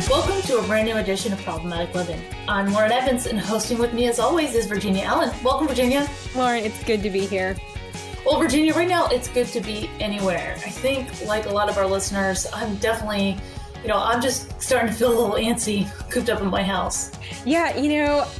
Welcome to a brand new edition of Problematic Women. I'm Lauren Evans, and hosting with me as always is Virginia Allen. Welcome, Virginia. Lauren, it's good to be here. Well, Virginia, right now it's good to be anywhere. I think, like a lot of our listeners, I'm definitely, I'm just starting to feel a little antsy, cooped up in my house. Yeah,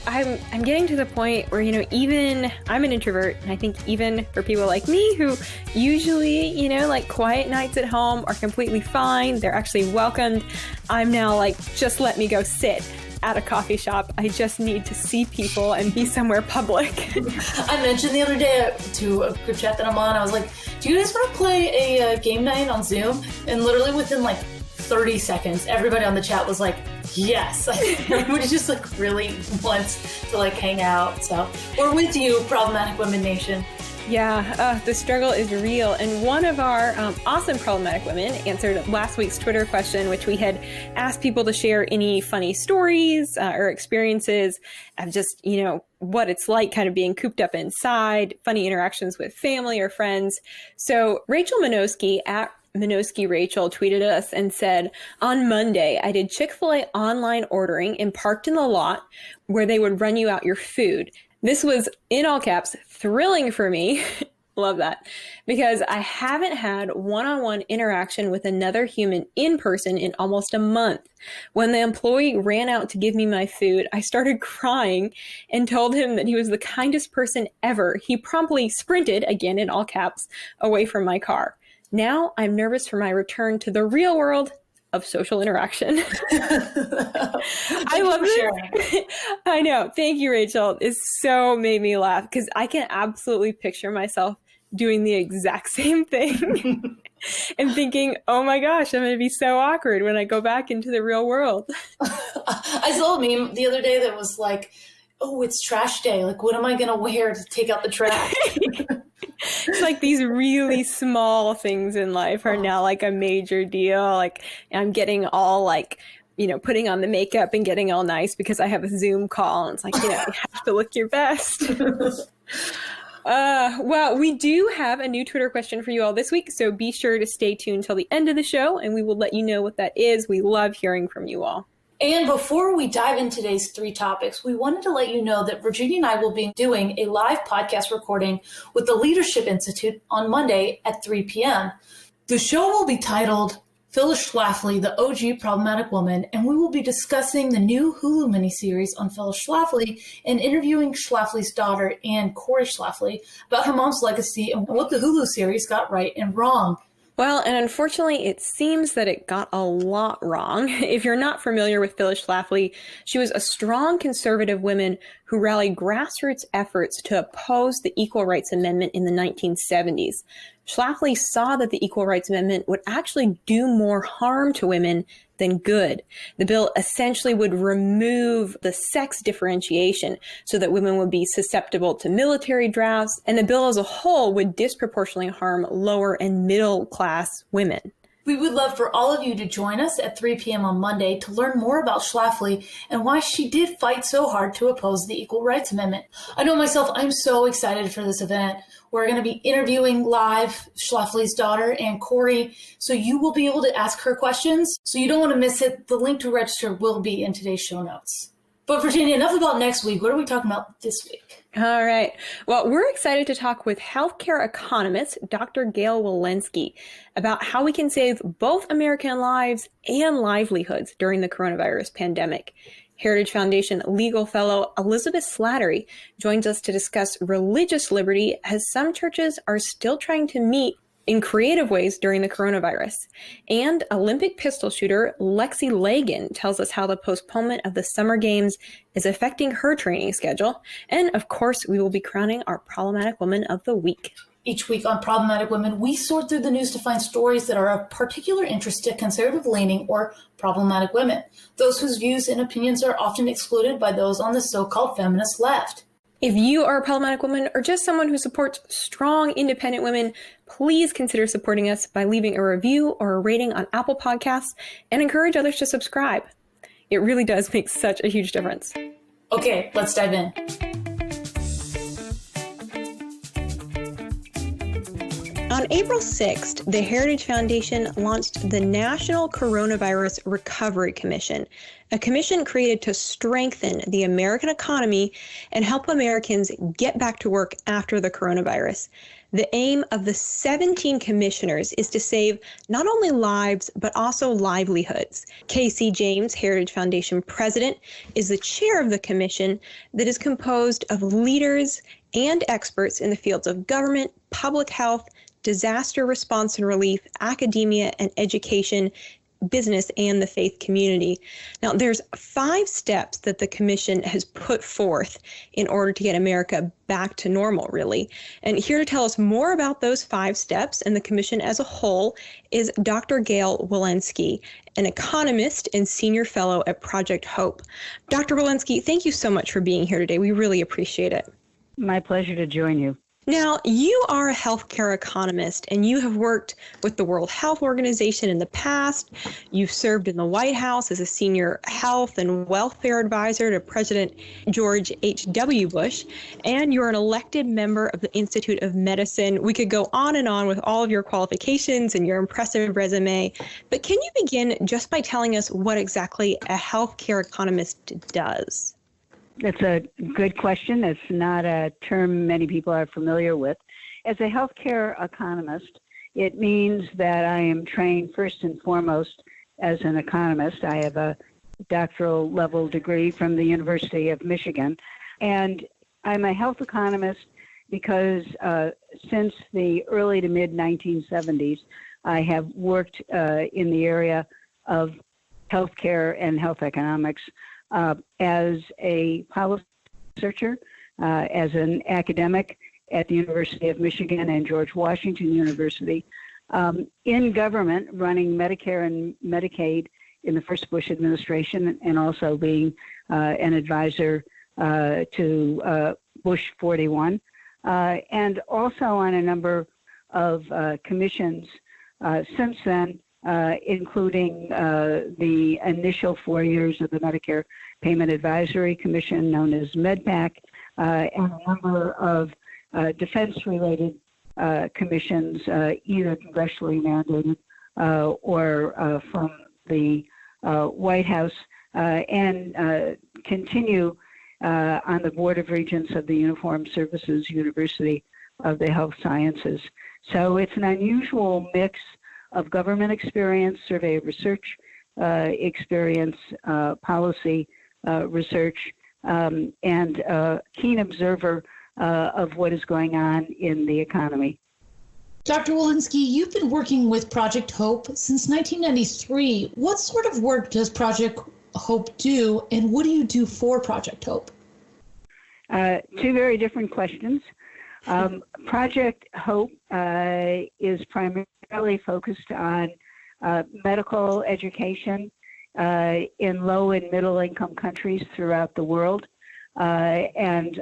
I'm getting to the point where, even I'm an introvert, and I think even for people like me who usually, like quiet nights at home are completely fine, they're actually welcomed. I'm now like, just let me go sit at a coffee shop. I just need to see people and be somewhere public. I mentioned the other day to a group chat that I'm on, I was like, do you guys want to play a game night on Zoom? And literally within like 30 seconds, everybody on the chat was like, yes. Everybody just like really wants to like hang out. So we're with you, Problematic Women Nation. Yeah, the struggle is real. And one of our awesome problematic women answered last week's Twitter question, which we had asked people to share any funny stories or experiences of just, what it's like kind of being cooped up inside, funny interactions with family or friends. So Rachel Minoski at Minoski Rachel tweeted us and said, on Monday, I did Chick-fil-A online ordering and parked in the lot where they would run you out your food. This was, in all caps, thrilling for me. Love that. Because I haven't had one-on-one interaction with another human in person in almost a month. When the employee ran out to give me my food, I started crying and told him that he was the kindest person ever. He promptly sprinted, again in all caps, away from my car. Now I'm nervous for my return to the real world of social interaction. I love it. I know. Thank you, Rachel. It so made me laugh because I can absolutely picture myself doing the exact same thing and thinking, oh my gosh, I'm going to be so awkward when I go back into the real world. I saw a meme the other day that was like, oh, it's trash day. Like, what am I going to wear to take out the trash? It's like these really small things in life are now like a major deal. Like I'm getting all like, putting on the makeup and getting all nice because I have a Zoom call. And it's like, you have to look your best. Well, we do have a new Twitter question for you all this week. So be sure to stay tuned till the end of the show and we will let you know what that is. We love hearing from you all. And before we dive into today's three topics, we wanted to let you know that Virginia and I will be doing a live podcast recording with the Leadership Institute on Monday at 3 p.m. The show will be titled Phyllis Schlafly, the OG Problematic Woman, and we will be discussing the new Hulu miniseries on Phyllis Schlafly and interviewing Schlafly's daughter, Anne Corey Schlafly, about her mom's legacy and what the Hulu series got right and wrong. Well, and unfortunately, it seems that it got a lot wrong. If you're not familiar with Phyllis Schlafly, she was a strong conservative woman who rallied grassroots efforts to oppose the Equal Rights Amendment in the 1970s. Schlafly saw that the Equal Rights Amendment would actually do more harm to women than good. The bill essentially would remove the sex differentiation so that women would be susceptible to military drafts, and the bill as a whole would disproportionately harm lower and middle class women. We would love for all of you to join us at 3 p.m. on Monday to learn more about Schlafly and why she did fight so hard to oppose the Equal Rights Amendment. I know myself, I'm so excited for this event. We're going to be interviewing live Schlafly's daughter, Anne Corey, so you will be able to ask her questions. So you don't want to miss it. The link to register will be in today's show notes. But Virginia, enough about next week. What are we talking about this week? All right. Well, we're excited to talk with healthcare economist Dr. Gail Wilensky about how we can save both American lives and livelihoods during the coronavirus pandemic. Heritage Foundation legal fellow Elizabeth Slattery joins us to discuss religious liberty as some churches are still trying to meet in creative ways during the coronavirus. And Olympic pistol shooter Lexy Lagan tells us how the postponement of the Summer Games is affecting her training schedule. And of course, we will be crowning our Problematic Woman of the Week. Each week on Problematic Women, we sort through the news to find stories that are of particular interest to conservative-leaning or problematic women, those whose views and opinions are often excluded by those on the so-called feminist left. If you are a problematic woman or just someone who supports strong, independent women, please consider supporting us by leaving a review or a rating on Apple Podcasts and encourage others to subscribe. It really does make such a huge difference. Okay, let's dive in. On April 6th, the Heritage Foundation launched the National Coronavirus Recovery Commission, a commission created to strengthen the American economy and help Americans get back to work after the coronavirus. The aim of the 17 commissioners is to save not only lives, but also livelihoods. Casey James, Heritage Foundation president, is the chair of the commission that is composed of leaders and experts in the fields of government, public health, disaster response and relief, academia and education, business, and the faith community. Now, there's 5 steps that the commission has put forth in order to get America back to normal, really. And here to tell us more about those 5 steps and the commission as a whole is Dr. Gail Wilensky, an economist and senior fellow at Project Hope. Dr. Wilensky, thank you so much for being here today. We really appreciate it. My pleasure to join you. Now, you are a healthcare economist, and you have worked with the World Health Organization in the past. You've served in the White House as a senior health and welfare advisor to President George H.W. Bush, and you're an elected member of the Institute of Medicine. We could go on and on with all of your qualifications and your impressive resume, but can you begin just by telling us what exactly a healthcare economist does? That's a good question. It's not a term many people are familiar with. As a healthcare economist, it means that I am trained first and foremost as an economist. I have a doctoral level degree from the University of Michigan, and I'm a health economist because since the early to mid 1970s, I have worked in the area of healthcare and health economics. As a policy researcher, as an academic at the University of Michigan and George Washington University, in government, running Medicare and Medicaid in the first Bush administration, and also being an advisor to Bush 41, and also on a number of commissions since then, including the initial 4 years of the Medicare Payment Advisory Commission, known as MedPAC, and a number of defense-related commissions, either congressionally mandated or from the White House, and continue on the Board of Regents of the Uniformed Services University of the Health Sciences. So it's an unusual mix of government experience, survey research experience, policy research, and a keen observer of what is going on in the economy. Dr. Wilensky, you've been working with Project Hope since 1993. What sort of work does Project Hope do, and what do you do for Project Hope? 2 very different questions. Project Hope is primarily focused on medical education in low and middle income countries throughout the world, and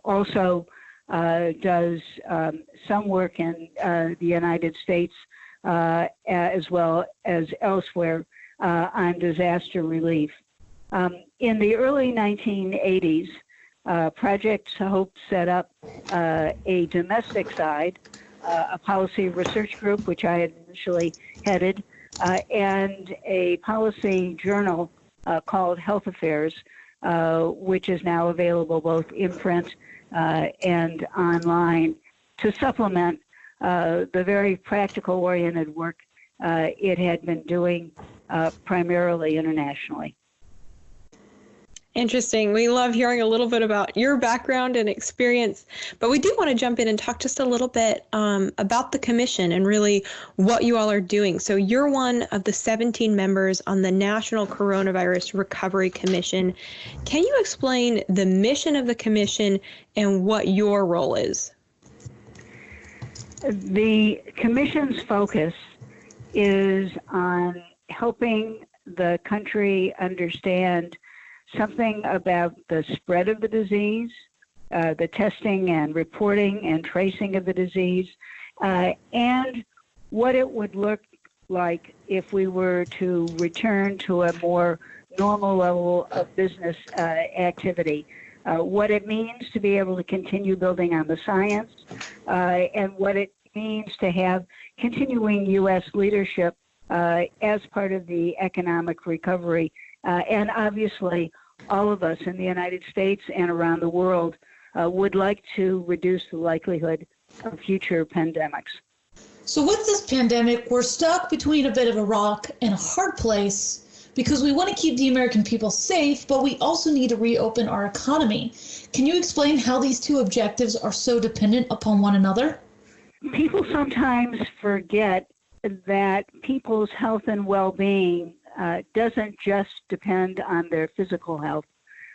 also does some work in the United States as well as elsewhere on disaster relief. In the early 1980s, Project Hope set up a domestic side, a policy research group, which I had initially headed, and a policy journal called Health Affairs, which is now available both in print and online to supplement the very practical-oriented work it had been doing primarily internationally. Interesting. We love hearing a little bit about your background and experience, but we do want to jump in and talk just a little bit about the commission and really what you all are doing. So you're one of the 17 members on the National Coronavirus Recovery Commission. Can you explain the mission of the commission and what your role is? The commission's focus is on helping the country understand something about the spread of the disease, the testing and reporting and tracing of the disease, and what it would look like if we were to return to a more normal level of business activity, what it means to be able to continue building on the science, and what it means to have continuing U.S. leadership as part of the economic recovery. And obviously, all of us in the United States and around the world would like to reduce the likelihood of future pandemics. So with this pandemic, we're stuck between a bit of a rock and a hard place because we want to keep the American people safe, but we also need to reopen our economy. Can you explain how these two objectives are so dependent upon one another? People sometimes forget that people's health and well-being doesn't just depend on their physical health.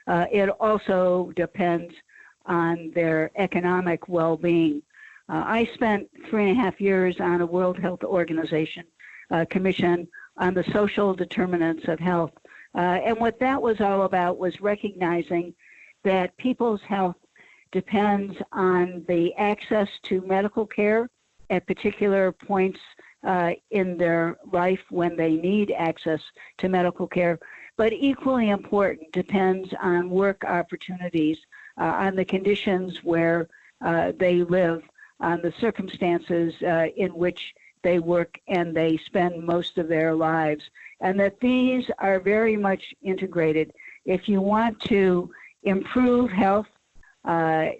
It also depends on their economic well-being. I spent 3.5 years on a World Health Organization commission on the social determinants of health. And what that was all about was recognizing that people's health depends on the access to medical care at particular points in their life when they need access to medical care, but equally important depends on work opportunities, on the conditions where they live, on the circumstances in which they work and they spend most of their lives, and that these are very much integrated. If you want to improve health, not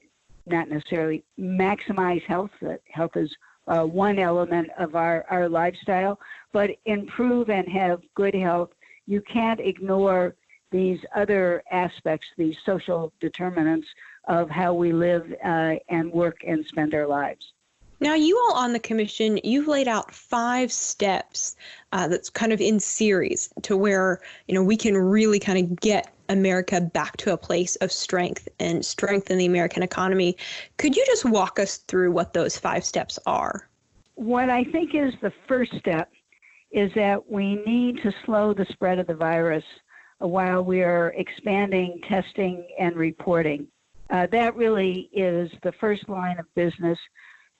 necessarily maximize health, that health is one element of our lifestyle, but improve and have good health, you can't ignore these other aspects, these social determinants of how we live and work and spend our lives. Now, you all on the commission, you've laid out 5 steps that's kind of in series to where, we can really kind of get America back to a place of strength and strengthen the American economy. Could you just walk us through what those 5 steps are? What I think is the first step is that we need to slow the spread of the virus while we are expanding testing and reporting. That really is the first line of business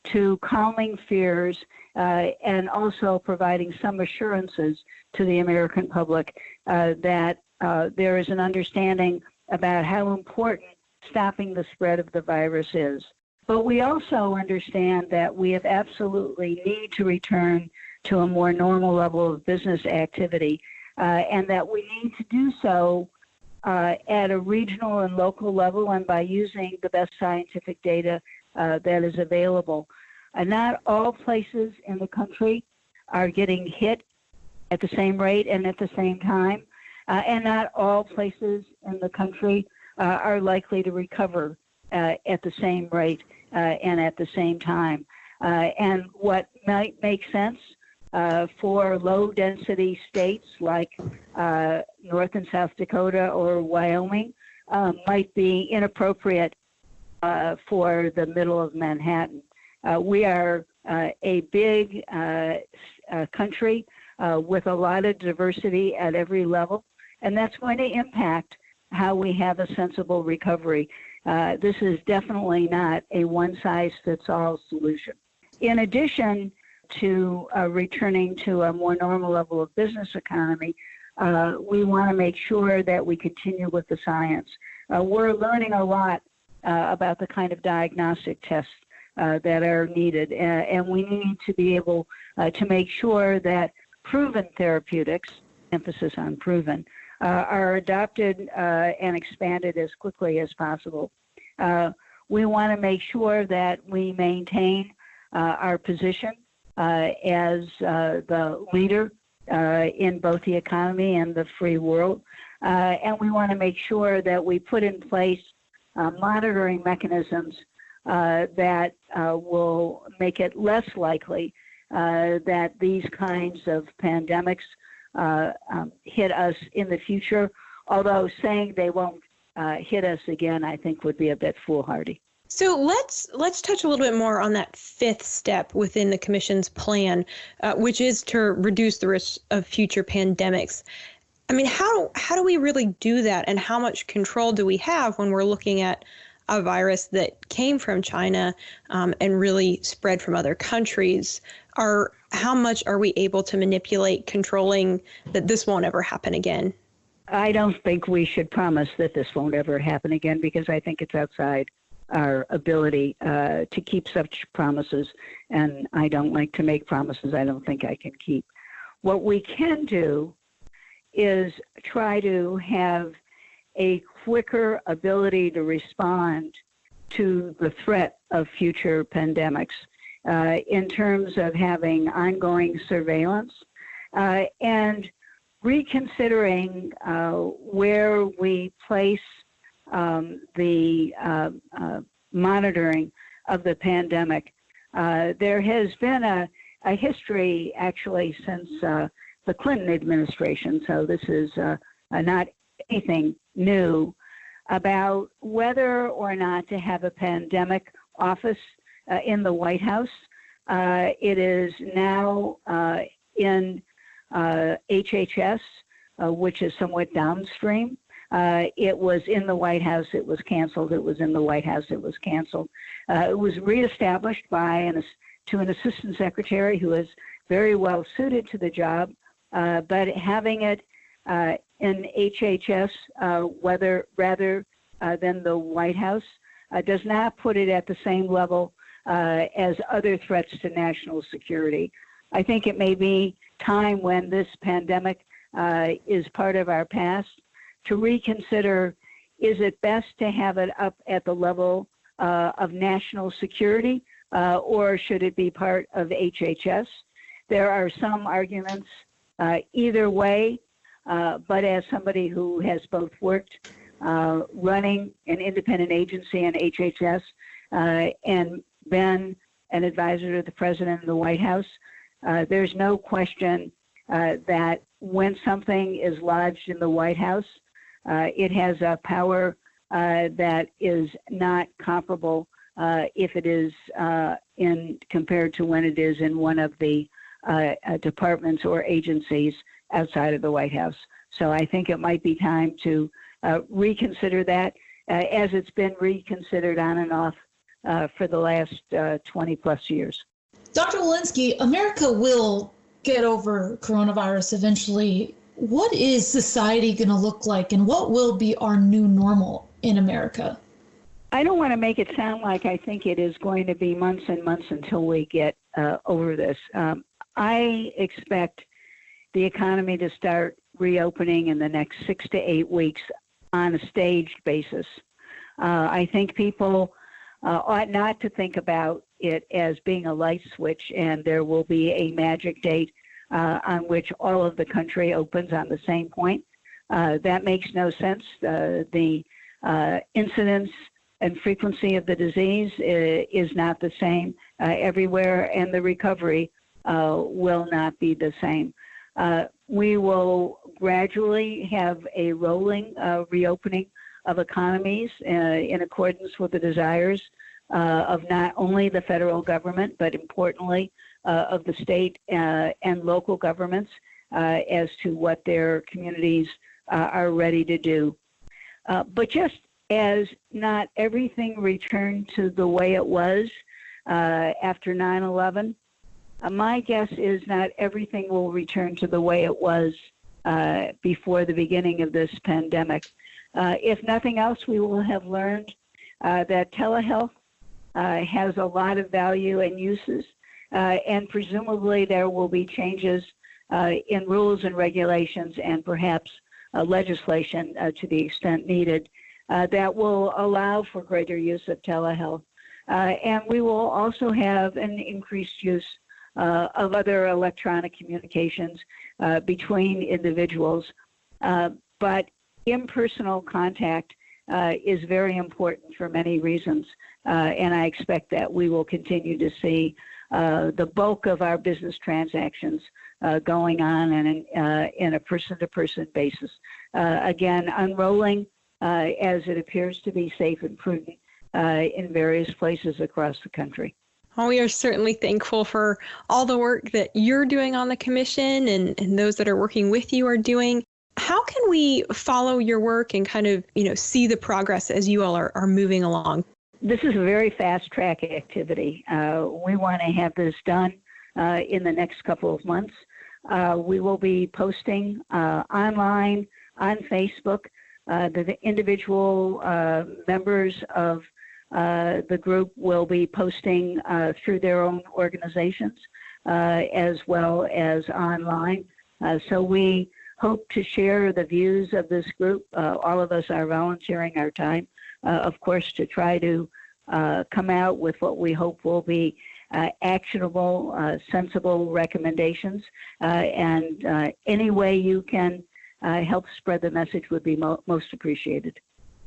to calming fears and also providing some assurances to the American public that there is an understanding about how important stopping the spread of the virus is. But we also understand that we have absolutely need to return to a more normal level of business activity and that we need to do so at a regional and local level and by using the best scientific data that is available. Not all places in the country are getting hit at the same rate and at the same time, and not all places in the country are likely to recover at the same rate and at the same time. And what might make sense for low-density states like North and South Dakota or Wyoming might be inappropriate for the middle of Manhattan. We are a big country with a lot of diversity at every level, and that's going to impact how we have a sensible recovery. This is definitely not a one-size-fits-all solution. In addition to returning to a more normal level of business economy, we want to make sure that we continue with the science. We're learning a lot about the kind of diagnostic tests that are needed, and we need to be able to make sure that proven therapeutics, emphasis on proven, are adopted and expanded as quickly as possible. We want to make sure that we maintain our position as the leader in both the economy and the free world, and we want to make sure that we put in place monitoring mechanisms that will make it less likely that these kinds of pandemics hit us in the future, although saying they won't hit us again, I think would be a bit foolhardy. So let's touch a little bit more on that 5th step within the Commission's plan, which is to reduce the risk of future pandemics. I mean, how do we really do that, and how much control do we have when we're looking at a virus that came from China and really spread from other countries? How much are we able to manipulate, controlling that this won't ever happen again? I don't think we should promise that this won't ever happen again because I think it's outside our ability to keep such promises, and I don't like to make promises I don't think I can keep. What we can do is try to have a quicker ability to respond to the threat of future pandemics in terms of having ongoing surveillance and reconsidering where we place the monitoring of the pandemic. There has been a history actually since the Clinton administration, so this is not anything new, about whether or not to have a pandemic office in the White House. It is now in HHS, which is somewhat downstream. It was in the White House, it was canceled. It was in the White House, it was canceled. It was reestablished to an assistant secretary who is very well suited to the job, but having it in HHS, rather than the White House, does not put it at the same level as other threats to national security. I think it may be time, when this pandemic is part of our past, to reconsider, is it best to have it up at the level of national security, or should it be part of HHS? There are some arguments either way, but as somebody who has both worked running an independent agency in HHS and been an advisor to the president in the White House, there's no question that when something is lodged in the White House, it has a power that is not comparable if it is compared to when it is in one of the departments or agencies outside of the White House. So I think it might be time to reconsider that, as it's been reconsidered on and off for the last 20 plus years. Dr. Wilensky, America will get over coronavirus eventually. What is society going to look like, and what will be our new normal in America? I don't want to make it sound like I think it is going to be months and months until we get over this. I expect the economy to start reopening in the next 6 to 8 weeks on a staged basis. I think people ought not to think about it as being a light switch and there will be a magic date on which all of the country opens on the same point. That makes no sense. The incidence and frequency of the disease is not the same everywhere, and the recovery will not be the same. We will gradually have a rolling reopening of economies in accordance with the desires of not only the federal government, but importantly of the state and local governments as to what their communities are ready to do. But just as not everything returned to the way it was after 9/11, my guess is not everything will return to the way it was before the beginning of this pandemic. If nothing else, we will have learned that telehealth has a lot of value and uses, and presumably there will be changes in rules and regulations and perhaps legislation to the extent needed that will allow for greater use of telehealth. And we will also have an increased use of other electronic communications between individuals. But impersonal contact is very important for many reasons. And I expect that we will continue to see the bulk of our business transactions going on in a person-to-person basis. Again, unrolling as it appears to be safe and prudent in various places across the country. Well, we are certainly thankful for all the work that you're doing on the commission and those that are working with you are doing. How can we follow your work and kind of, see the progress as you all are moving along? This is a very fast-track activity. We want to have this done in the next couple of months. We will be posting online, on Facebook, the individual members of the group will be posting through their own organizations as well as online. So we hope to share the views of this group. All of us are volunteering our time, of course, to try to come out with what we hope will be actionable, sensible recommendations. And any way you can help spread the message would be most appreciated.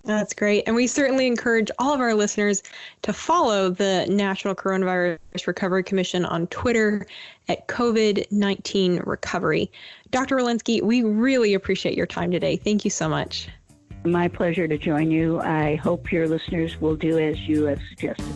That's great. And we certainly encourage all of our listeners to follow the National Coronavirus Recovery Commission on Twitter at COVID-19 Recovery. Dr. Wilensky, we really appreciate your time today. Thank you so much. My pleasure to join you. I hope your listeners will do as you have suggested.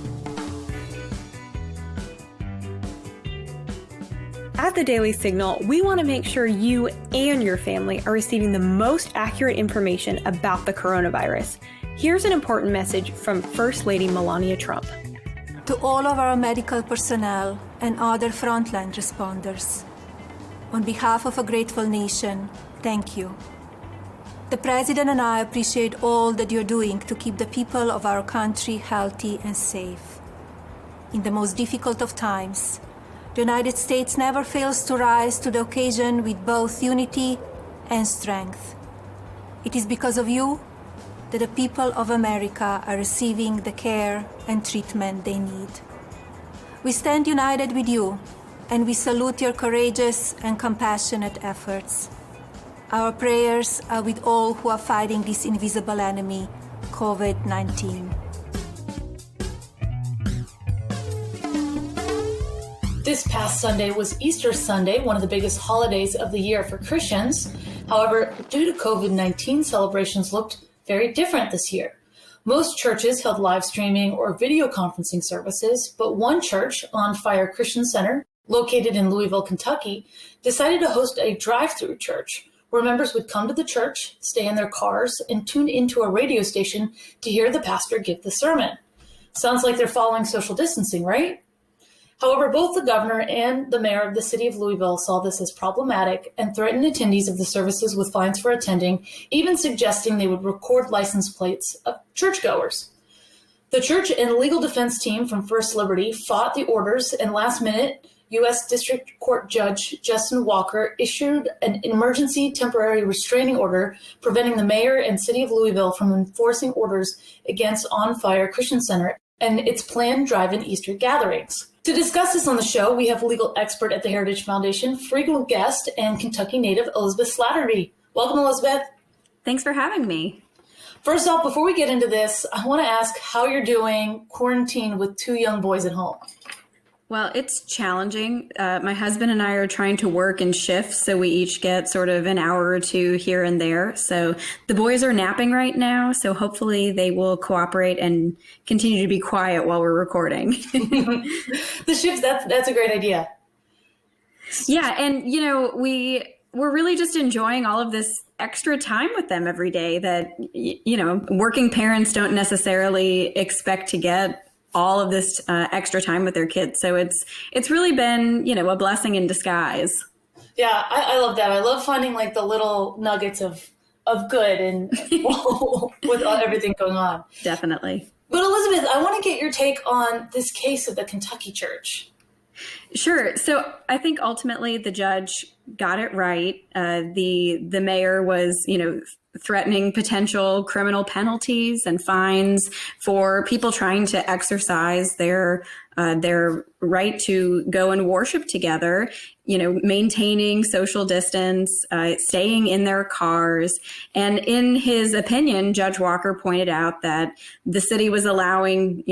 At the Daily Signal, we want to make sure you and your family are receiving the most accurate information about the coronavirus. Here's an important message from First Lady Melania Trump. To all of our medical personnel and other frontline responders, on behalf of a grateful nation, thank you. The President and I appreciate all that you're doing to keep the people of our country healthy and safe. In the most difficult of times, the United States never fails to rise to the occasion with both unity and strength. It is because of you that the people of America are receiving the care and treatment they need. We stand united with you, and we salute your courageous and compassionate efforts. Our prayers are with all who are fighting this invisible enemy, COVID-19. This past Sunday was Easter Sunday, one of the biggest holidays of the year for Christians. However, due to COVID-19, celebrations looked very different this year. Most churches held live streaming or video conferencing services, but one church, On Fire Christian Center, located in Louisville, Kentucky, decided to host a drive-thru church where members would come to the church, stay in their cars, and tune into a radio station to hear the pastor give the sermon. Sounds like they're following social distancing, right? However, both the governor and the mayor of the city of Louisville saw this as problematic and threatened attendees of the services with fines for attending, even suggesting they would record license plates of churchgoers. The church and legal defense team from First Liberty fought the orders, and last minute, U.S. District Court Judge Justin Walker issued an emergency temporary restraining order preventing the mayor and city of Louisville from enforcing orders against On Fire Christian Center and its planned drive-in Easter gatherings. To discuss this on the show, we have legal expert at the Heritage Foundation, frequent guest, and Kentucky native Elizabeth Slattery. Welcome, Elizabeth. Thanks for having me. First off, before we get into this, I want to ask how you're doing quarantined with two young boys at home. Well, it's challenging. My husband and I are trying to work in shifts, so we each get sort of an hour or two here and there. So the boys are napping right now, so hopefully they will cooperate and continue to be quiet while we're recording. The shifts, that's a great idea. Yeah, and we're really just enjoying all of this extra time with them every day that, working parents don't necessarily expect to get all of this extra time with their kids. So it's really been, a blessing in disguise. Yeah, I love that. I love finding like the little nuggets of good and with everything going on. Definitely. But Elizabeth, I want to get your take on this case of the Kentucky church. Sure. So I think ultimately the judge got it right. The mayor was, threatening potential criminal penalties and fines for people trying to exercise their right to go and worship together, maintaining social distance, staying in their cars. And in his opinion, Judge Walker pointed out that the city was allowing,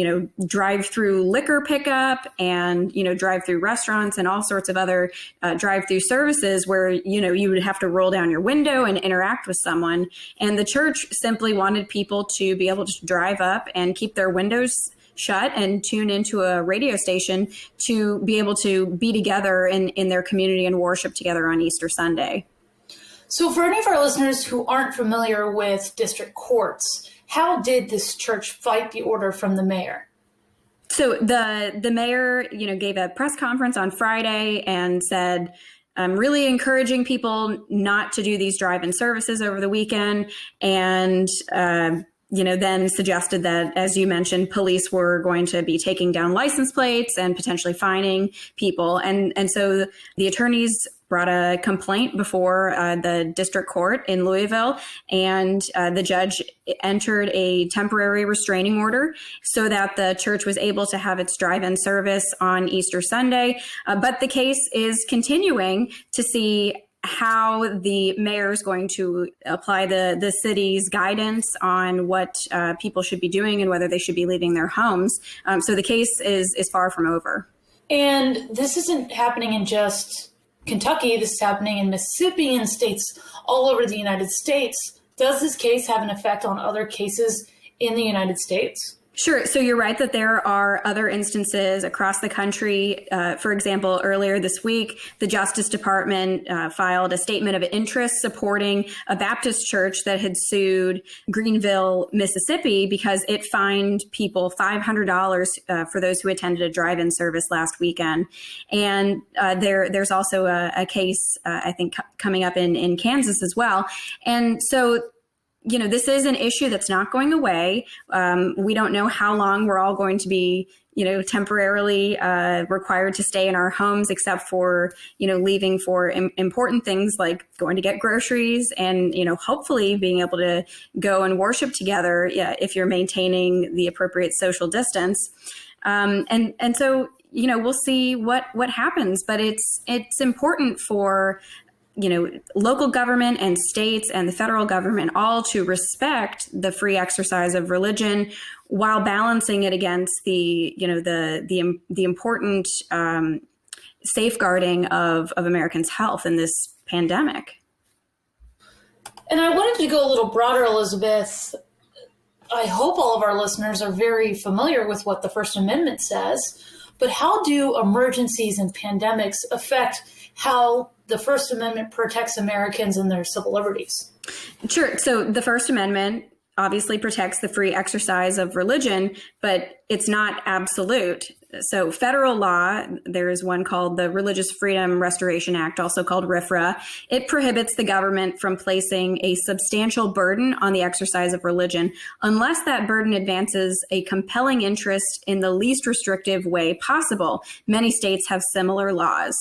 drive-through liquor pickup and, drive-through restaurants and all sorts of other drive-through services where, you would have to roll down your window and interact with someone. And the church simply wanted people to be able to drive up and keep their windows shut and tune into a radio station to be able to be together in their community and worship together on Easter Sunday. So for any of our listeners who aren't familiar with district courts, how did this church fight the order from the mayor? So the mayor, gave a press conference on Friday and said, I'm really encouraging people not to do these drive-in services over the weekend. And, then suggested that, as you mentioned, police were going to be taking down license plates and potentially fining people. And so the attorneys brought a complaint before the district court in Louisville, and the judge entered a temporary restraining order so that the church was able to have its drive-in service on Easter Sunday. But the case is continuing to see how the mayor is going to apply the city's guidance on what people should be doing and whether they should be leaving their homes. So the case is far from over. And this isn't happening in just Kentucky. This is happening in Mississippi and states all over the United States. Does this case have an effect on other cases in the United States? Sure. So you're right that there are other instances across the country. For example, earlier this week, the Justice Department filed a statement of interest supporting a Baptist church that had sued Greenville, Mississippi, because it fined people $500 for those who attended a drive-in service last weekend. And there's also a case, I think, coming up in Kansas as well. And so this is an issue that's not going away. We don't know how long we're all going to be, temporarily required to stay in our homes, except for, leaving for important things like going to get groceries and, hopefully being able to go and worship together if you're maintaining the appropriate social distance. And so, we'll see what happens. But it's important for local government and states and the federal government all to respect the free exercise of religion while balancing it against the important safeguarding of Americans' health in this pandemic. And I wanted to go a little broader, Elizabeth. I hope all of our listeners are very familiar with what the First Amendment says, but how do emergencies and pandemics affect how the First Amendment protects Americans and their civil liberties? Sure. So the First Amendment obviously protects the free exercise of religion, but it's not absolute. So federal law, there is one called the Religious Freedom Restoration Act, also called RFRA. It prohibits the government from placing a substantial burden on the exercise of religion unless that burden advances a compelling interest in the least restrictive way possible. Many states have similar laws.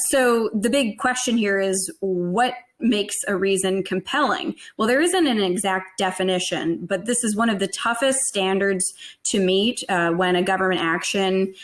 So the big question here is, what makes a reason compelling? Well, there isn't an exact definition, but this is one of the toughest standards to meet when a government action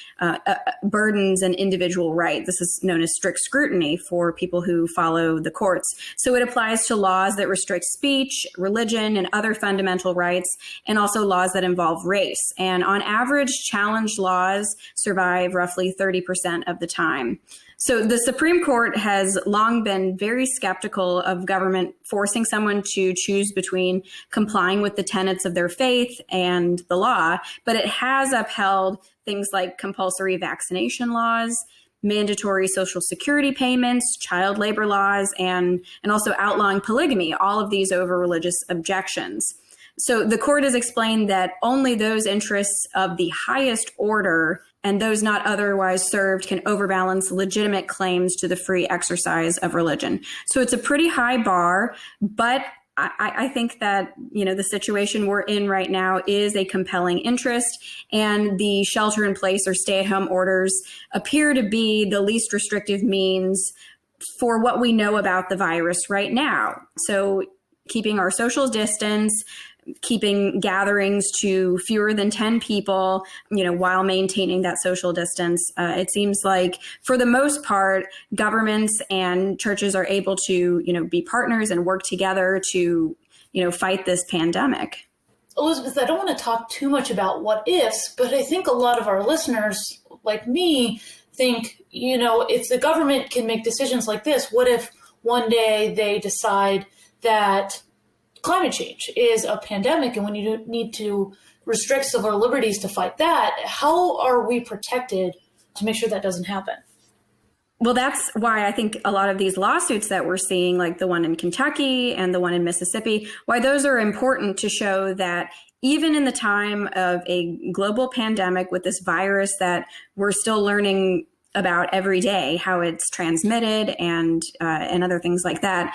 burdens an individual right. This is known as strict scrutiny for people who follow the courts. So it applies to laws that restrict speech, religion, and other fundamental rights, and also laws that involve race. And on average, challenged laws survive roughly 30% of the time. So the Supreme Court has long been very skeptical of government forcing someone to choose between complying with the tenets of their faith and the law, but it has upheld things like compulsory vaccination laws, mandatory Social Security payments, child labor laws, and also outlawing polygamy, all of these over religious objections. So the court has explained that only those interests of the highest order and those not otherwise served can overbalance legitimate claims to the free exercise of religion. So it's a pretty high bar, but I think that, the situation we're in right now is a compelling interest, and the shelter in place or stay at home orders appear to be the least restrictive means for what we know about the virus right now. So keeping our social distance, keeping gatherings to fewer than 10 people, while maintaining that social distance. It seems like for the most part, governments and churches are able to, be partners and work together to, fight this pandemic. Elizabeth, I don't want to talk too much about what ifs, but I think a lot of our listeners, like me, think, if the government can make decisions like this, what if one day they decide that climate change is a pandemic and when you need to restrict civil liberties to fight that? How are we protected to make sure that doesn't happen? Well, that's why I think a lot of these lawsuits that we're seeing, like the one in Kentucky and the one in Mississippi, why those are important to show that even in the time of a global pandemic with this virus that we're still learning about every day, how it's transmitted and other things like that,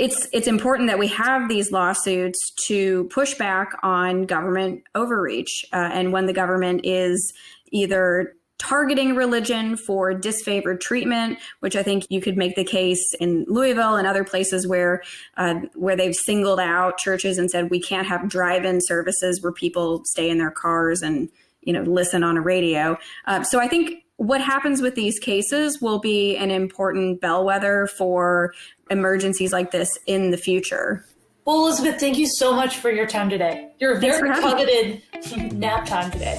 it's important that we have these lawsuits to push back on government overreach. And when the government is either targeting religion for disfavored treatment, which I think you could make the case in Louisville and other places where they've singled out churches and said we can't have drive-in services where people stay in their cars and listen on a radio. So I think what happens with these cases will be an important bellwether for emergencies like this in the future. Well, Elizabeth, thank you so much for your time today. Your very coveted nap time today.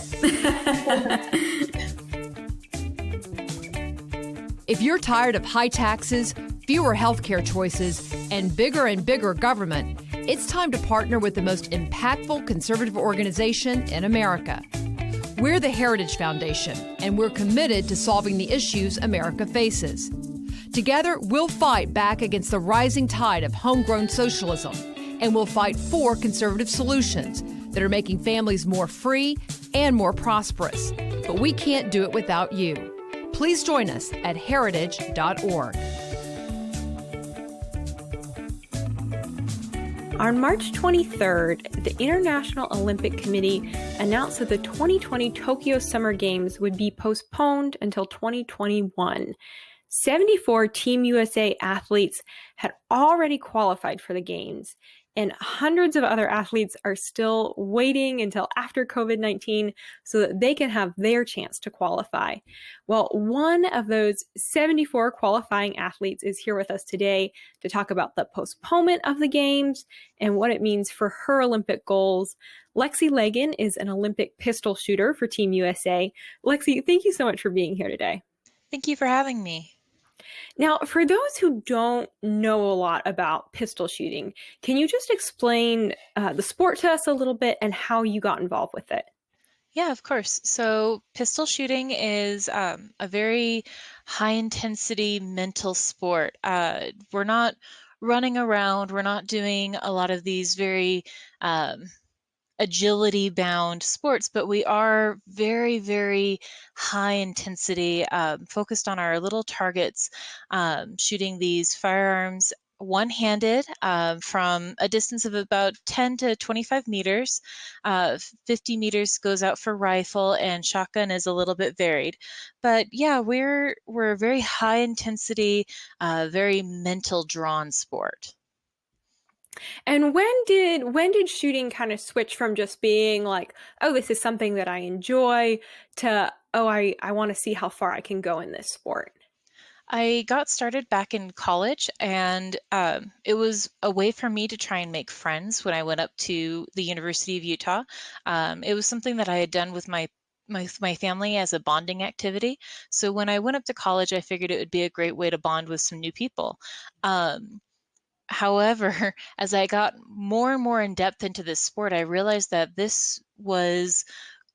If you're tired of high taxes, fewer healthcare choices, and bigger government, it's time to partner with the most impactful conservative organization in America. We're the Heritage Foundation, and we're committed to solving the issues America faces. Together, we'll fight back against the rising tide of homegrown socialism, and we'll fight for conservative solutions that are making families more free and more prosperous. But we can't do it without you. Please join us at heritage.org. On March 23rd, the International Olympic Committee announced that the 2020 Tokyo Summer Games would be postponed until 2021. 74 Team USA athletes had already qualified for the Games, and hundreds of other athletes are still waiting until after COVID-19 so that they can have their chance to qualify. Well, one of those 74 qualifying athletes is here with us today to talk about the postponement of the Games and what it means for her Olympic goals. Lexy Lagan is an Olympic pistol shooter for Team USA. Lexy, thank you so much for being here today. Thank you for having me. Now, for those who don't know a lot about pistol shooting, can you just explain the sport to us a little bit and how you got involved with it? Yeah, of course. So pistol shooting is a very high intensity mental sport. We're not running around. We're not doing a lot of these very agility bound sports, but we are very, very high intensity, focused on our little targets, shooting these firearms one-handed from a distance of about 10 to 25 meters. 50 meters goes out for rifle, and shotgun is a little bit varied. But yeah, we're a very high intensity, very mental drawn sport. And when did shooting kind of switch from just being like, oh, this is something that I enjoy, to, oh, I want to see how far I can go in this sport? I got started back in college, and it was a way for me to try and make friends when I went up to the University of Utah. It was something that I had done with my family as a bonding activity. So when I went up to college, I figured it would be a great way to bond with some new people. However, as I got more and more in depth into this sport, I realized that this was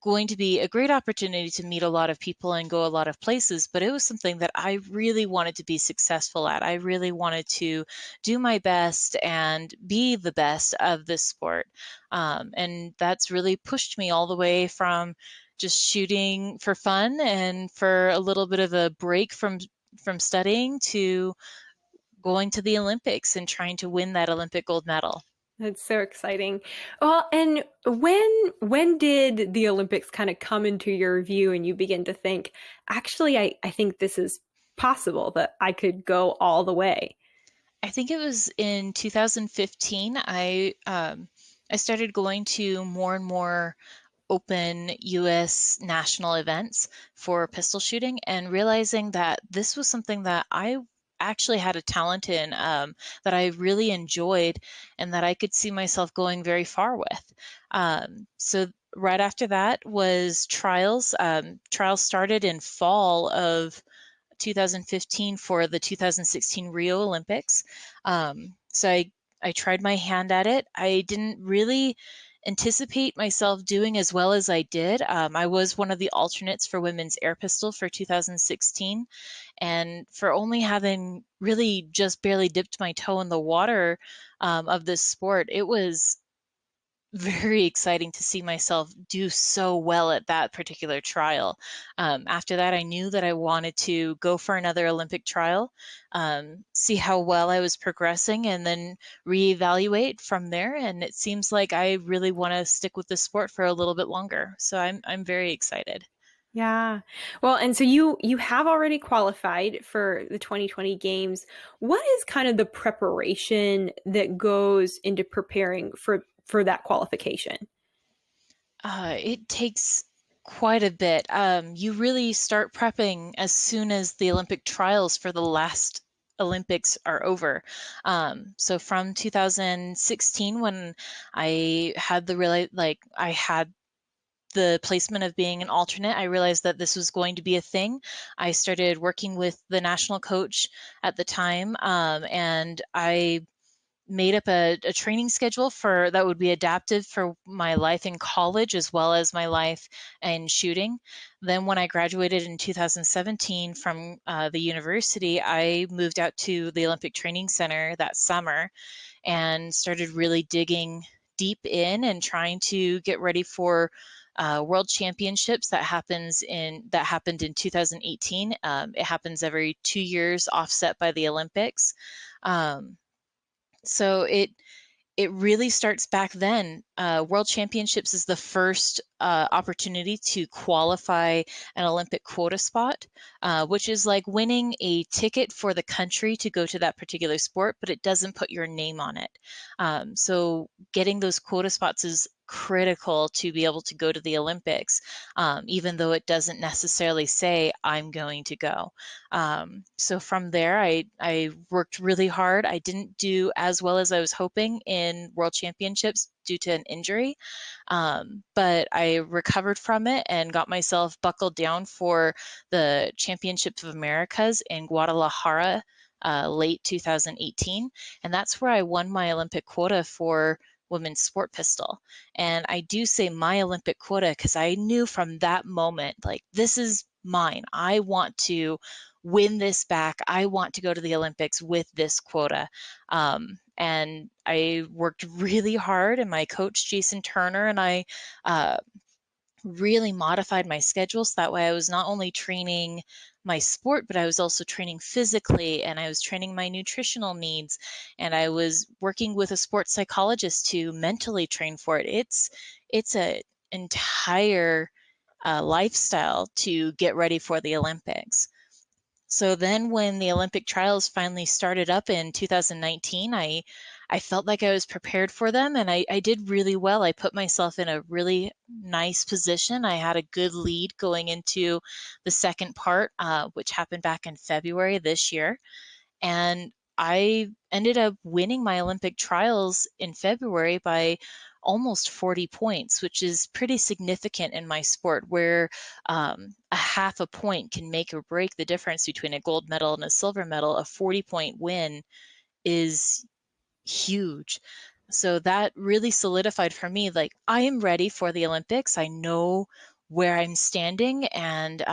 going to be a great opportunity to meet a lot of people and go a lot of places, but it was something that I really wanted to be successful at. I really wanted to do my best and be the best of this sport. And that's really pushed me all the way from just shooting for fun and for a little bit of a break from studying to going to the Olympics and trying to win that Olympic gold medal. That's so exciting. Well, and when did the Olympics kind of come into your view and you begin to think, actually, I think this is possible, that I could go all the way? I think it was in 2015. I started going to more and more open U.S. national events for pistol shooting and realizing that this was something that I actually had a talent in, that I really enjoyed and that I could see myself going very far with. So right after that was trials. Trials started in fall of 2015 for the 2016 Rio Olympics. So I tried my hand at it. I didn't really anticipate myself doing as well as I did. I was one of the alternates for women's air pistol for 2016. And for only having really just barely dipped my toe in the water of this sport, it was very exciting to see myself do so well at that particular trial. After that, I knew that I wanted to go for another Olympic trial, see how well I was progressing, and then reevaluate from there. And it seems like I really want to stick with the sport for a little bit longer. So I'm very excited. Yeah. Well, and so you have already qualified for the 2020 games. What is kind of the preparation that goes into preparing for that qualification? It takes quite a bit. You really start prepping as soon as the Olympic trials for the last Olympics are over. So from 2016, when I had the placement of being an alternate, I realized that this was going to be a thing. I started working with the national coach at the time, and I made up a training schedule for that would be adaptive for my life in college as well as my life in shooting. Then when I graduated in 2017 from the university, I moved out to the Olympic Training Center that summer and started really digging deep in and trying to get ready for World Championships that happened in 2018. It happens every 2 years, offset by the Olympics. So it really starts back then. World Championships is the first opportunity to qualify an Olympic quota spot, which is like winning a ticket for the country to go to that particular sport, but it doesn't put your name on it. So getting those quota spots is critical to be able to go to the Olympics, even though it doesn't necessarily say I'm going to go. So from there, I worked really hard. I didn't do as well as I was hoping in World Championships due to an injury, but I recovered from it and got myself buckled down for the Championships of Americas in Guadalajara late 2018, and that's where I won my Olympic quota for women's sport pistol. And I do say my Olympic quota because I knew from that moment, like, this is mine. I want to win this back. I want to go to the Olympics with this quota. And I worked really hard, and my coach, Jason Turner, and I really modified my schedule so that way I was not only training my sport, but I was also training physically, and I was training my nutritional needs, and I was working with a sports psychologist to mentally train for it. It's an entire lifestyle to get ready for the Olympics. So then when the Olympic trials finally started up in 2019, I felt like I was prepared for them, and I did really well. I put myself in a really nice position. I had a good lead going into the second part, which happened back in February this year. And I ended up winning my Olympic trials in February by almost 40 points, which is pretty significant in my sport, where a half a point can make or break the difference between a gold medal and a silver medal. A 40-point win is huge. So that really solidified for me, like, I am ready for the Olympics. I know where I'm standing, and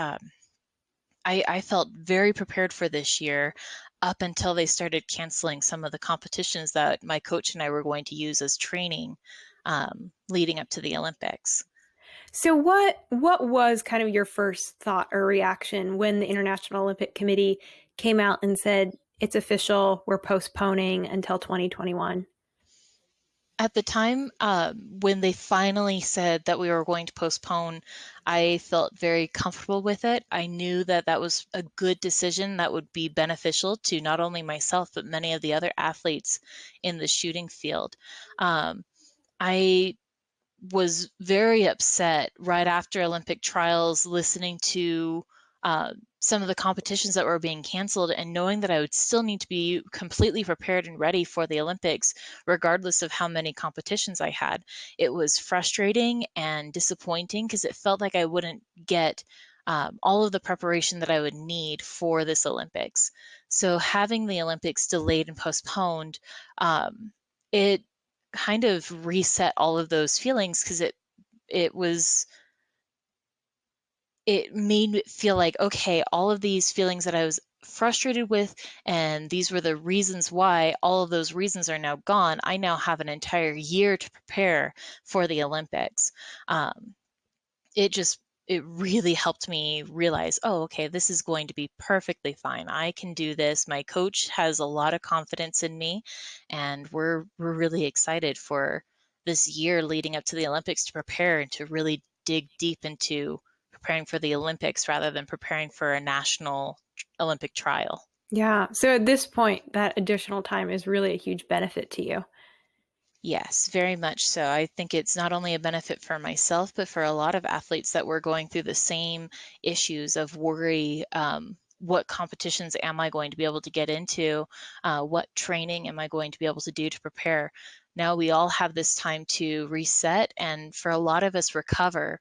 I felt very prepared for this year up until they started canceling some of the competitions that my coach and I were going to use as training leading up to the Olympics. So what was kind of your first thought or reaction when the International Olympic Committee came out and said, it's official, we're postponing until 2021? At the time, when they finally said that we were going to postpone, I felt very comfortable with it. I knew that that was a good decision that would be beneficial to not only myself, but many of the other athletes in the shooting field. I was very upset right after Olympic trials, listening to some of the competitions that were being canceled, and knowing that I would still need to be completely prepared and ready for the Olympics, regardless of how many competitions I had. It was frustrating and disappointing because it felt like I wouldn't get all of the preparation that I would need for this Olympics. So having the Olympics delayed and postponed, it kind of reset all of those feelings, because it made me feel like, okay, all of these feelings that I was frustrated with, and these were the reasons why. All of those reasons are now gone. I now have an entire year to prepare for the Olympics. It really helped me realize, oh, okay, this is going to be perfectly fine. I can do this. My coach has a lot of confidence in me, and we're really excited for this year leading up to the Olympics to prepare and to really dig deep into preparing for the Olympics rather than preparing for a national Olympic trial. Yeah. So at this point, that additional time is really a huge benefit to you. Yes, very much so. I think it's not only a benefit for myself, but for a lot of athletes that were going through the same issues of worry. What competitions am I going to be able to get into? What training am I going to be able to do to prepare? Now we all have this time to reset, and for a lot of us recover.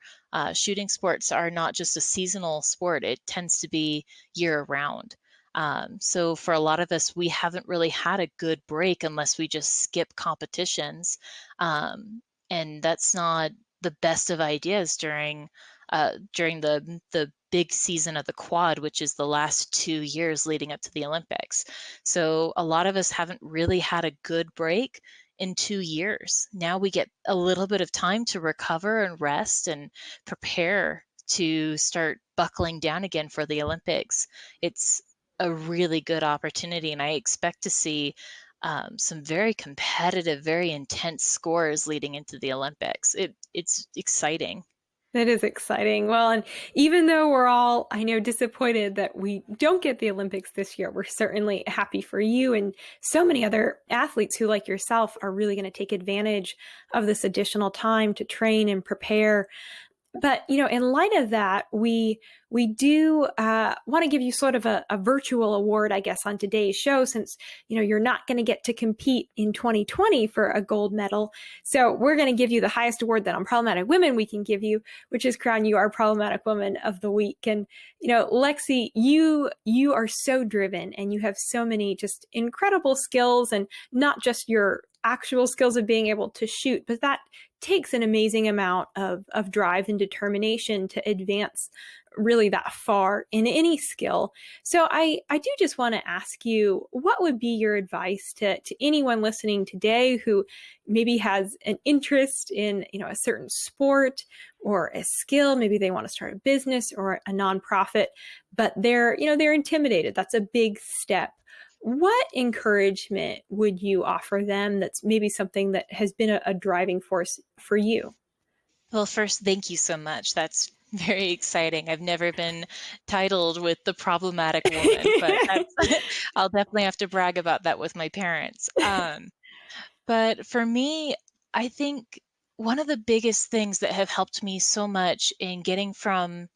Shooting sports are not just a seasonal sport. It tends to be year-round. So for a lot of us, we haven't really had a good break unless we just skip competitions. And that's not the best of ideas during the big season of the quad, which is the last 2 years leading up to the Olympics. So a lot of us haven't really had a good break in 2 years. Now we get a little bit of time to recover and rest and prepare to start buckling down again for the Olympics. It's a really good opportunity, and I expect to see some very competitive, very intense scores leading into the Olympics. It's exciting. That is exciting. Well, and even though we're all, I know, disappointed that we don't get the Olympics this year, we're certainly happy for you and so many other athletes who, like yourself, are really going to take advantage of this additional time to train and prepare. But, in light of that, we do want to give you sort of a virtual award, I guess, on today's show, since, you're not going to get to compete in 2020 for a gold medal. So we're going to give you the highest award that on Problematic Women we can give you, which is crown you our Problematic Woman of the Week. And, Lexi, you are so driven and you have so many just incredible skills, and not just your actual skills of being able to shoot, but that takes an amazing amount of drive and determination to advance really that far in any skill. So I do just want to ask you, what would be your advice to anyone listening today who maybe has an interest in, a certain sport or a skill? Maybe they want to start a business or a nonprofit, but they're intimidated. That's a big step. What encouragement would you offer them that's maybe something that has been a driving force for you? Well, first, thank you so much. That's very exciting. I've never been titled with the problematic woman, but I'll definitely have to brag about that with my parents. But for me, I think one of the biggest things that have helped me so much in getting from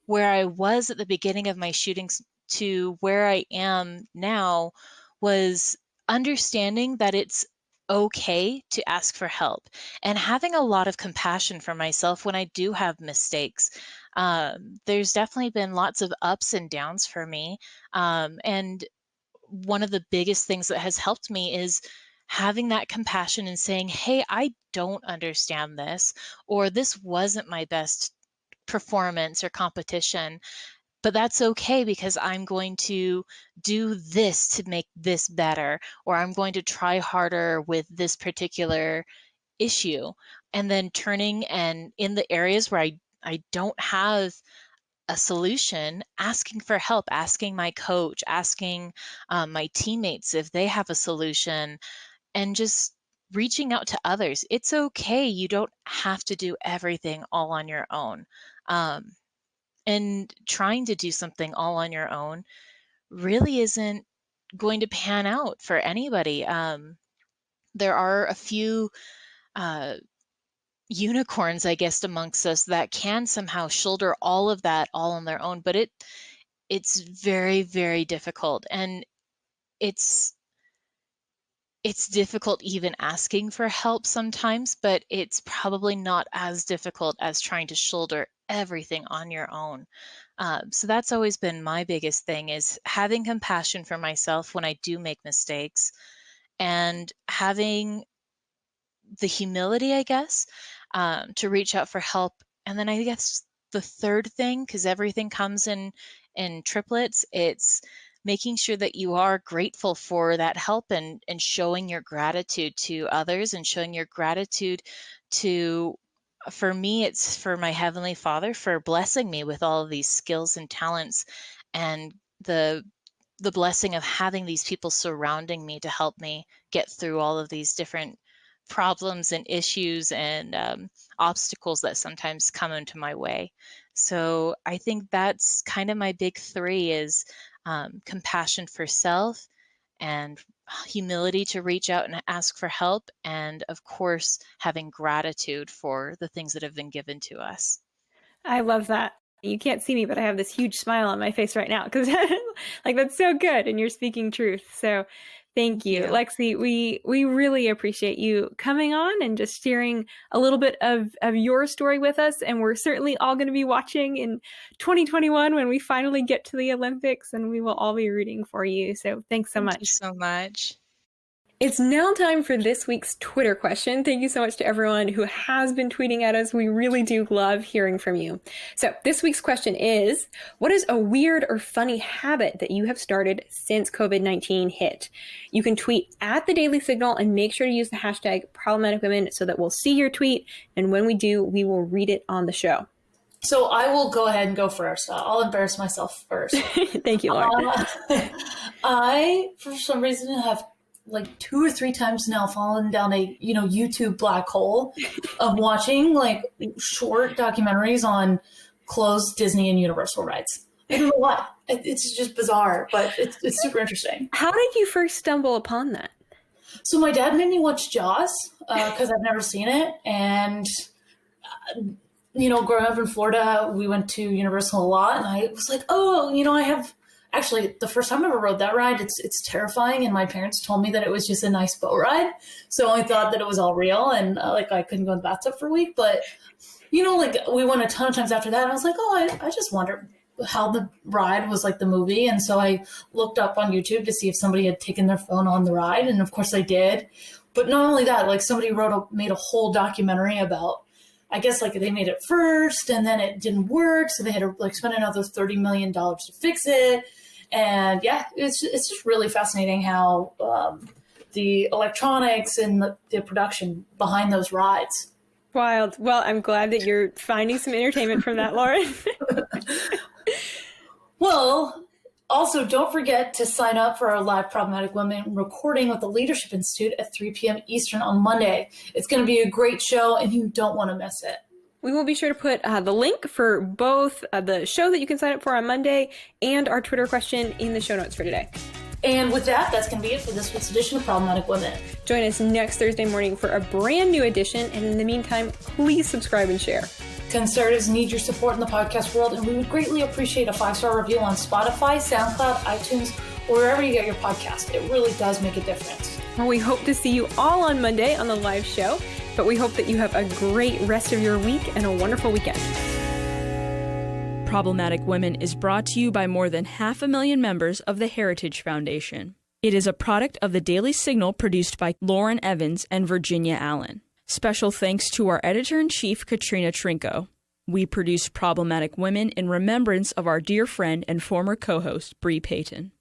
where I was at the beginning of my shootings to where I am now was understanding that it's okay to ask for help and having a lot of compassion for myself when I do have mistakes. There's definitely been lots of ups and downs for me. And one of the biggest things that has helped me is having that compassion and saying, hey, I don't understand this, or this wasn't my best performance or competition. But that's okay, because I'm going to do this to make this better, or I'm going to try harder with this particular issue. And then turning and in the areas where I don't have a solution, asking for help, asking my coach, asking my teammates if they have a solution, and just reaching out to others. It's okay. You don't have to do everything all on your own. And trying to do something all on your own really isn't going to pan out for anybody. There are a few unicorns, I guess, amongst us that can somehow shoulder all of that all on their own, but it's very, very difficult. And it's difficult even asking for help sometimes, but it's probably not as difficult as trying to shoulder everything on your own. So that's always been my biggest thing, is having compassion for myself when I do make mistakes, and having the humility, I guess, to reach out for help. And then I guess the third thing, because everything comes in triplets, it's making sure that you are grateful for that help and showing your gratitude to others and showing your gratitude to, for me, it's for my Heavenly Father for blessing me with all of these skills and talents, and the blessing of having these people surrounding me to help me get through all of these different problems and issues and obstacles that sometimes come into my way. So I think that's kind of my big three is compassion for self and humility to reach out and ask for help, and of course having gratitude for the things that have been given to us. I love that. You can't see me, but I have this huge smile on my face right now because like that's so good and you're speaking truth. So thank you. Lexi, we really appreciate you coming on and just sharing a little bit of your story with us. And we're certainly all going to be watching in 2021 when we finally get to the Olympics, and we will all be rooting for you. So thanks so much. Thank you so much. It's now time for this week's Twitter question. Thank you so much to everyone who has been tweeting at us. We really do love hearing from you. So this week's question is, what is a weird or funny habit that you have started since COVID-19 hit? You can tweet at The Daily Signal and make sure to use the hashtag Problematic Women so that we'll see your tweet. And when we do, we will read it on the show. So I will go ahead and go first. I'll embarrass myself first. Thank you, Lauren. I, for some reason, have like 2 or 3 times now fallen down a, YouTube black hole of watching like short documentaries on closed Disney and Universal rides. I don't know why. It's just bizarre, but it's super interesting. How did you first stumble upon that? So my dad made me watch Jaws because I've never seen it. And, growing up in Florida, we went to Universal a lot. And I was like, I have... Actually, the first time I ever rode that ride, it's terrifying, and my parents told me that it was just a nice boat ride, so I thought that it was all real, and I couldn't go in the bathtub for a week. But we went a ton of times after that, and I was like, I just wondered how the ride was like the movie, and so I looked up on YouTube to see if somebody had taken their phone on the ride, and of course they did. But not only that, like somebody made a whole documentary about. I guess they made it first and then it didn't work. So they had to spend another $30 million to fix it. And yeah, it's just really fascinating how the electronics and the production behind those rides. Wild. Well, I'm glad that you're finding some entertainment from that, Lauren. Well, also, don't forget to sign up for our live Problematic Women recording with the Leadership Institute at 3 p.m. Eastern on Monday. It's going to be a great show, and you don't want to miss it. We will be sure to put the link for both the show that you can sign up for on Monday and our Twitter question in the show notes for today. And with that, that's going to be it for this week's edition of Problematic Women. Join us next Thursday morning for a brand new edition. And in the meantime, please subscribe and share. Conservatives need your support in the podcast world, and we would greatly appreciate a 5-star review on Spotify, SoundCloud, iTunes, or wherever you get your podcast. It really does make a difference. Well, we hope to see you all on Monday on the live show, but we hope that you have a great rest of your week and a wonderful weekend. Problematic Women is brought to you by more than 500,000 members of the Heritage Foundation. It is a product of the Daily Signal produced by Lauren Evans and Virginia Allen. Special thanks to our editor-in-chief, Katrina Trinko. We produce Problematic Women in remembrance of our dear friend and former co-host, Bree Payton.